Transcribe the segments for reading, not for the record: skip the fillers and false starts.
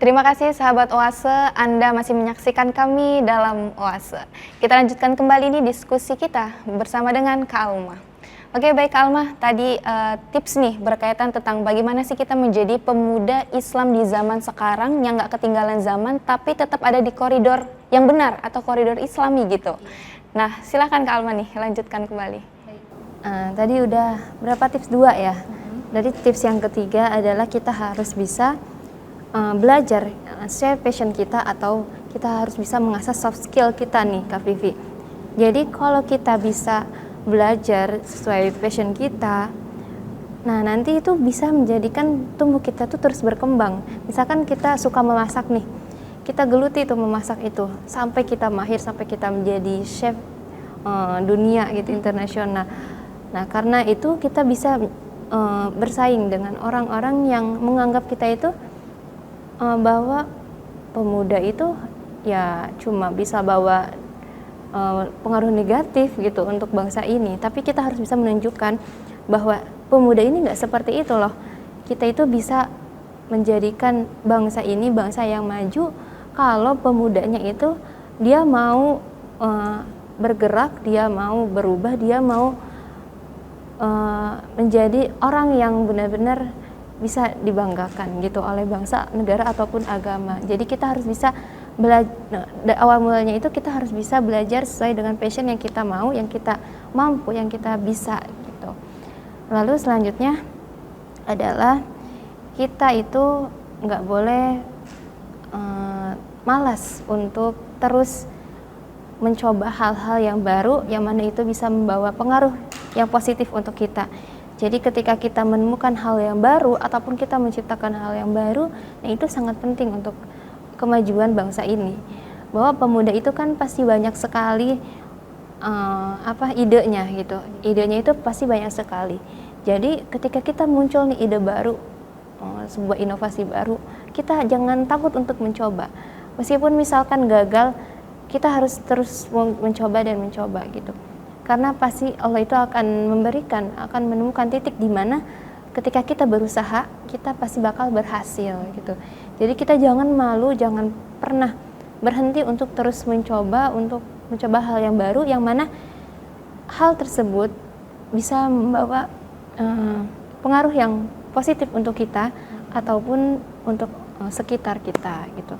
Terima kasih sahabat Oase, Anda masih menyaksikan kami dalam Oase. Kita lanjutkan kembali nih diskusi kita bersama dengan Kak Alma. Oke, baik Kak Alma, tadi tips nih berkaitan tentang bagaimana sih kita menjadi pemuda Islam di zaman sekarang yang nggak ketinggalan zaman tapi tetap ada di koridor yang benar atau koridor Islami gitu. Nah, silakan Kak Alma nih, lanjutkan kembali. Tadi udah berapa tips? 2 ya. Dari tips yang ketiga adalah kita harus bisa belajar sesuai passion kita, atau kita harus bisa mengasah soft skill kita nih Kak Vivi. Jadi kalau kita bisa belajar sesuai passion kita, nah nanti itu bisa menjadikan tubuh kita tuh terus berkembang. Misalkan kita suka memasak nih, kita geluti tuh memasak itu sampai kita mahir, sampai kita menjadi chef dunia gitu, internasional. Nah karena itu kita bisa bersaing dengan orang-orang yang menganggap kita itu bahwa pemuda itu ya cuma bisa bawa pengaruh negatif gitu untuk bangsa ini. Tapi kita harus bisa menunjukkan bahwa pemuda ini nggak seperti itu loh. Kita itu bisa menjadikan bangsa ini bangsa yang maju kalau pemudanya itu dia mau bergerak, dia mau berubah, dia mau menjadi orang yang benar-benar bisa dibanggakan gitu oleh bangsa, negara ataupun agama. Jadi kita harus bisa awal mulanya itu kita harus bisa belajar sesuai dengan passion yang kita mau, yang kita mampu, yang kita bisa gitu. Lalu selanjutnya adalah kita itu nggak boleh malas untuk terus mencoba hal-hal yang baru, yang mana itu bisa membawa pengaruh yang positif untuk kita. Jadi ketika kita menemukan hal yang baru ataupun kita menciptakan hal yang baru, nah itu sangat penting untuk kemajuan bangsa ini. Bahwa pemuda itu kan pasti banyak sekali idenya gitu. Idenya itu pasti banyak sekali. Jadi ketika kita muncul nih ide baru, sebuah inovasi baru, kita jangan takut untuk mencoba. Meskipun misalkan gagal, kita harus terus mencoba dan mencoba gitu. Karena pasti Allah itu akan menemukan titik di mana ketika kita berusaha, kita pasti bakal berhasil gitu. Jadi kita jangan malu, jangan pernah berhenti untuk terus mencoba hal yang baru, yang mana hal tersebut bisa membawa pengaruh yang positif untuk kita ataupun untuk sekitar kita gitu.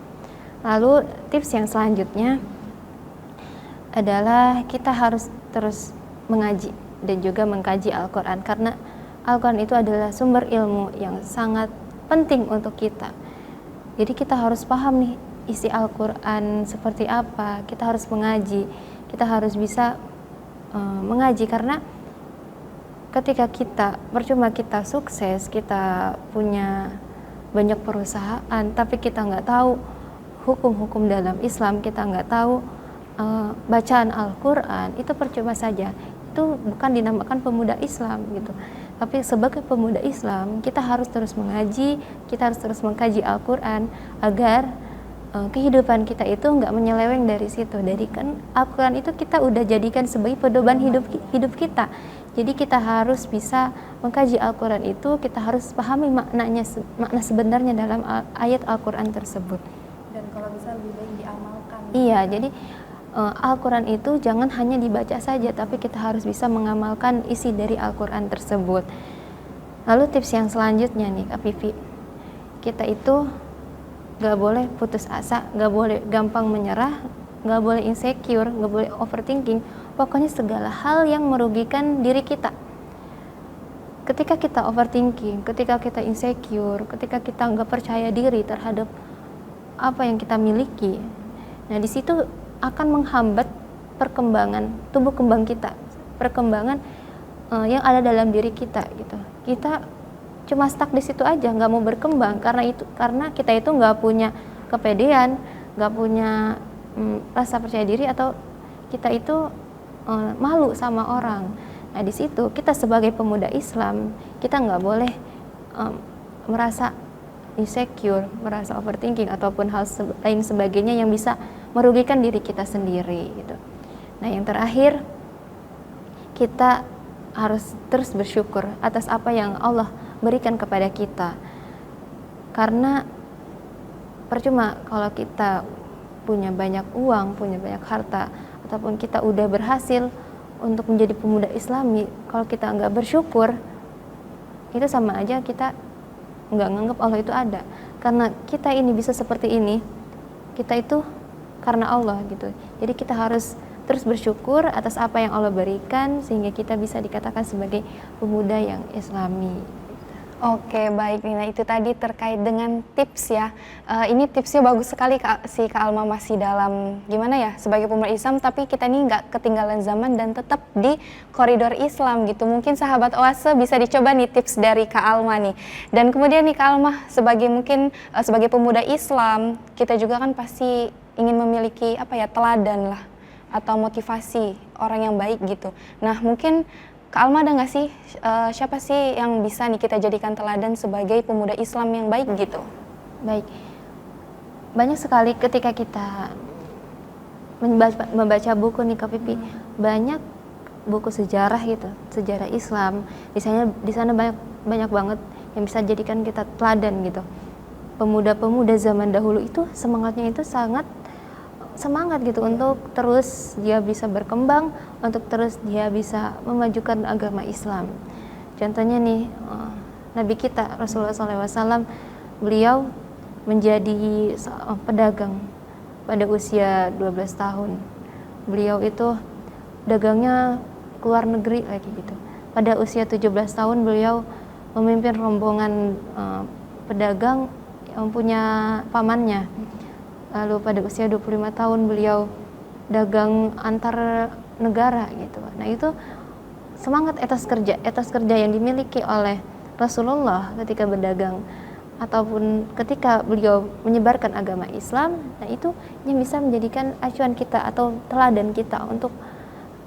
Lalu tips yang selanjutnya adalah kita harus terus mengaji dan juga mengkaji Al-Quran, karena Al-Quran itu adalah sumber ilmu yang sangat penting untuk kita. Jadi kita harus paham nih isi Al-Quran seperti apa, kita harus mengaji, kita harus bisa mengaji, karena ketika percuma kita sukses, kita punya banyak perusahaan, tapi kita nggak tahu hukum-hukum dalam Islam, kita nggak tahu bacaan Al-Quran, itu percuma saja. Itu bukan dinamakan pemuda Islam gitu. Tapi sebagai pemuda Islam, kita harus terus mengaji, kita harus terus mengkaji Al-Quran agar kehidupan kita itu nggak menyeleweng dari situ. Dari kan Al-Quran itu kita udah jadikan sebagai pedoman hidup kita. Jadi kita harus bisa mengkaji Al-Quran itu, kita harus pahami makna sebenarnya dalam ayat Al-Quran tersebut. Dan kalau bisa lebih baik diamalkan. Iya, jadi Al-Quran itu jangan hanya dibaca saja, tapi kita harus bisa mengamalkan isi dari Al-Quran tersebut. Lalu tips yang selanjutnya nih Kak Vivi, kita itu gak boleh putus asa, gak boleh gampang menyerah, gak boleh insecure, gak boleh overthinking. Pokoknya segala hal yang merugikan diri kita. Ketika kita overthinking, ketika kita insecure, ketika kita gak percaya diri terhadap apa yang kita miliki, nah di situ akan menghambat perkembangan tubuh kembang kita, perkembangan yang ada dalam diri kita gitu. Kita cuma stuck di situ aja, nggak mau berkembang karena kita itu nggak punya kepedean, nggak punya rasa percaya diri, atau kita itu malu sama orang. Nah di situ kita sebagai pemuda Islam, kita nggak boleh merasa insecure, merasa overthinking ataupun hal lain sebagainya yang bisa merugikan diri kita sendiri gitu. Nah yang terakhir, kita harus terus bersyukur atas apa yang Allah berikan kepada kita, karena percuma kalau kita punya banyak uang, punya banyak harta, ataupun kita udah berhasil untuk menjadi pemuda Islami, kalau kita nggak bersyukur, itu sama aja kita nggak nganggap Allah itu ada. Karena kita ini bisa seperti ini, kita itu karena Allah gitu. Jadi kita harus terus bersyukur atas apa yang Allah berikan, sehingga kita bisa dikatakan sebagai pemuda yang Islami. Oke, baik Nina, itu tadi terkait dengan tips ya. Ini tipsnya bagus sekali Kak Alma, masih dalam gimana ya, sebagai pemuda Islam tapi kita ini nggak ketinggalan zaman dan tetap di koridor Islam gitu. Mungkin sahabat Oase bisa dicoba nih tips dari Kak Alma nih. Dan kemudian nih Kak Alma, sebagai mungkin sebagai pemuda Islam, kita juga kan pasti ingin memiliki apa ya, teladan lah atau motivasi orang yang baik gitu. Nah mungkin Kak Alma ada nggak sih siapa sih yang bisa nih kita jadikan teladan sebagai pemuda Islam yang baik gitu? Baik, banyak sekali ketika kita membaca buku nih Kak Pipi, banyak buku sejarah gitu, sejarah Islam. Di sana banyak banget yang bisa jadikan kita teladan gitu. Pemuda-pemuda zaman dahulu itu semangatnya itu sangat semangat gitu untuk terus dia bisa berkembang, untuk terus dia bisa memajukan agama Islam. Contohnya nih Nabi kita Rasulullah SAW, beliau menjadi pedagang pada usia 12 tahun. Beliau itu dagangnya keluar negeri lagi gitu. Pada usia 17 tahun beliau memimpin rombongan pedagang yang punya pamannya. Lalu pada usia 25 tahun beliau dagang antar negara gitu. Nah itu semangat etos kerja yang dimiliki oleh Rasulullah ketika berdagang ataupun ketika beliau menyebarkan agama Islam. Nah itu yang bisa menjadikan acuan kita atau teladan kita untuk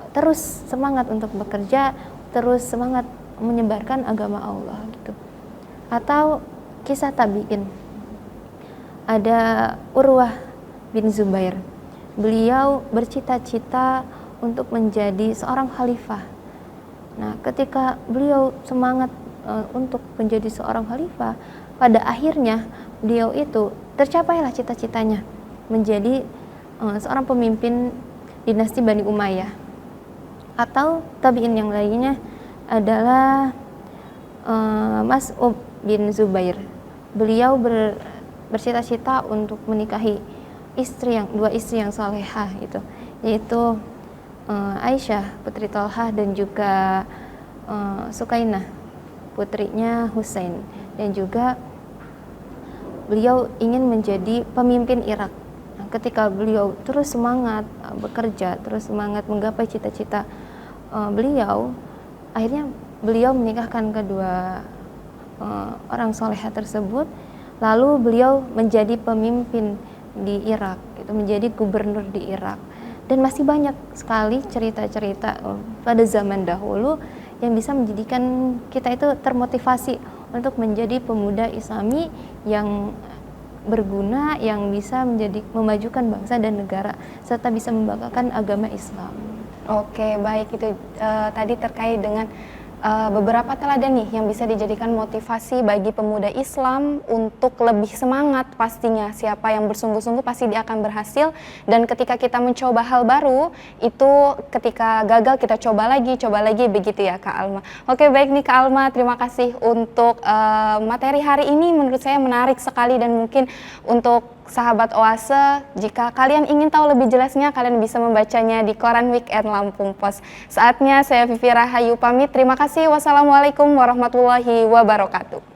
terus semangat untuk bekerja, terus semangat menyebarkan agama Allah gitu. Atau kisah tabi'in. Ada Urwah bin Zubair. Beliau bercita-cita untuk menjadi seorang khalifah. Nah, ketika beliau semangat untuk menjadi seorang khalifah, pada akhirnya beliau itu tercapailah cita-citanya menjadi seorang pemimpin dinasti Bani Umayyah. Atau tabi'in yang lainnya adalah Mas'ud bin Zubair. Beliau bercita-cita untuk menikahi dua istri yang salehah gitu, yaitu Aisyah putri Talhah dan juga Sukainah putrinya Husain, dan juga beliau ingin menjadi pemimpin Irak. Nah, ketika beliau terus semangat bekerja, terus semangat menggapai cita-cita beliau, akhirnya beliau menikahkan kedua orang salehah tersebut. Lalu beliau menjadi pemimpin di Irak, itu menjadi gubernur di Irak. Dan masih banyak sekali cerita-cerita pada zaman dahulu yang bisa menjadikan kita itu termotivasi untuk menjadi pemuda Islami yang berguna, yang bisa memajukan bangsa dan negara, serta bisa membanggakan agama Islam. Oke, baik, itu tadi terkait dengan beberapa teladan nih yang bisa dijadikan motivasi bagi pemuda Islam untuk lebih semangat. Pastinya siapa yang bersungguh-sungguh pasti dia akan berhasil, dan ketika kita mencoba hal baru itu ketika gagal kita coba lagi begitu ya Kak Alma. Oke, baik nih Kak Alma, terima kasih untuk materi hari ini, menurut saya menarik sekali, dan mungkin untuk sahabat Oase, jika kalian ingin tahu lebih jelasnya, kalian bisa membacanya di koran Weekend Lampung Pos. Saatnya saya Vivi Rahayu pamit. Terima kasih. Wassalamualaikum warahmatullahi wabarakatuh.